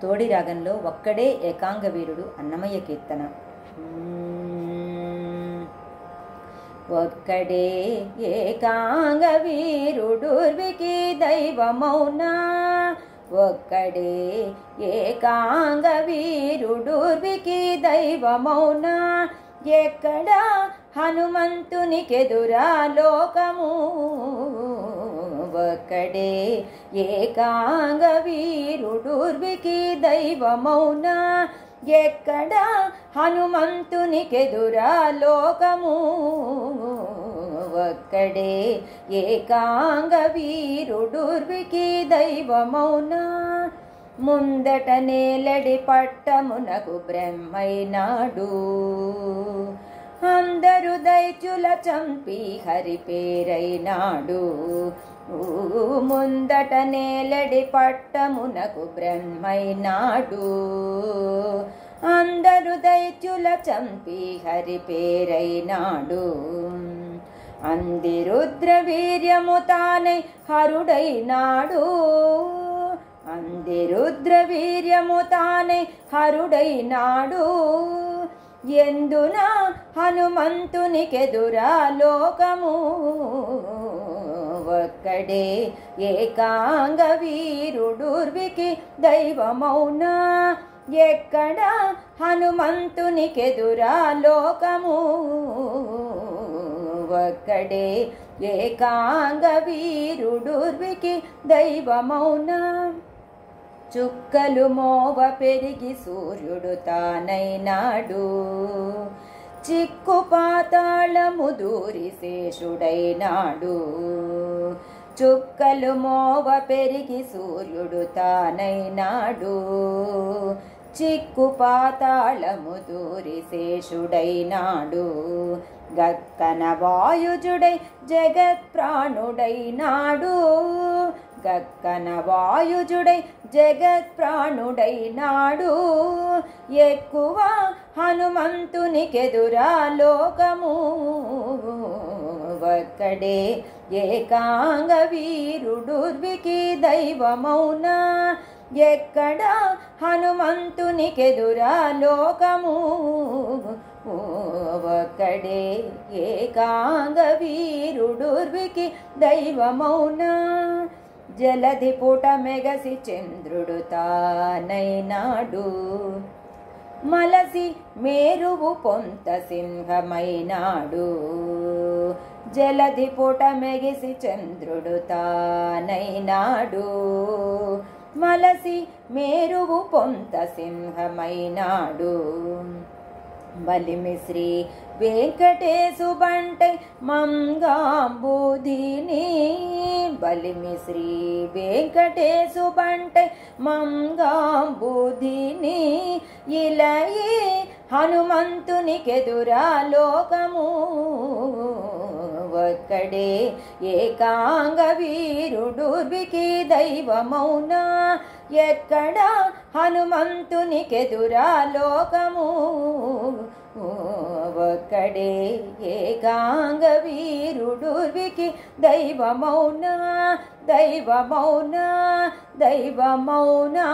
తోడి రాగంలో ఒక్కడే ఏకాంగ వీరుడు అన్నమయ్య కీర్తన. ఒక్కడే ఏకాంగ వీరుడుర్వికి దైవమౌనా, ఒక్కడే ఏకాంగ వీరుడుర్వికి దైవమౌనా, ఎక్కడ హనుమంతునికెదురా లోకము, ఒక్కడే ఏకాంగ వీరుడుర్వికి దైవమౌనా, ఎక్కడ హనుమంతునికెదురా లోకము, ఒక్కడే ఏకాంగ వీరుడుర్వికి దైవమౌనా, ముందట నేలడి పట్టమునకు బ్రహ్మైనాడు, అందరు దైత్యుల చంపి హరి పేరైనాడు, ముందట నేలడి పట్టమునకు బ్రహ్మైనాడు, అందరు దైత్యుల చంపి హరి పేరైనాడు, అందిరుద్ర వీర్యము తానై హరుడైనాడు, అందిరుద్ర వీర్యము తానై హరుడైనాడు, ఎందున హనుమంతునికెదురా లోకము, ఒక్కడే ఏకాంగ వీరుడుర్వికి దైవమౌనా, ఎక్కడ హనుమంతునికెదురా లోకము, ఒక్కడే ఏకాంగ వీరుడుర్వికి దైవమౌనా, చుక్కలు మోవ పెరిగి సూర్యుడు తానైనాడు, చిక్కు పాతాళము దూరి శేషుడైనాడు, చుక్కలు మోవ పెరిగి సూర్యుడు తానైనాడు, చిక్కు పాతాళము దూరి శేషుడైనాడు, గక్కన వాయుజుడై జగత్ ప్రాణుడైనాడు, గక్కన వాయుజుడై జగత్ ప్రాణుడైనాడు, ఎక్కువ హనుమంతునికెదురా లోకము, ఒక్కడే ఏకాంగ వీరుడుర్వికి దైవమౌనా, ఎక్కడ హనుమంతునికెదురా లోకము, ఒక్కడే ఏకాంగ వీరుడుర్వికి దైవమౌనా, జలధి పుట మెగసి చంద్రుడు తానైనాడు, మలసి మేరువు పొంత సింహమైనాడు, జలధి పుట మెగిసి చంద్రుడు తానైనాడు, మలసి మేరువు పొంత సింహమైనాడు, బలిమి శ్రీ వెంకటేశు బంటై మంగాంబుధిని, బలిమి శ్రీ వెంకటేశు బంటై మంగాంబుధిని, ఇలయే హనుమంతునికెదురా లోకము, ఒక్కడే ఏకాంగ వీరుడుర్వికి దైవమౌనా, ఎక్కడ హనుమంతునికెదురా లోకము, ఒక్కడే ఏకాంగ వీరుడుర్వికి దైవమౌనా, దైవమౌనా, దైవమౌనా.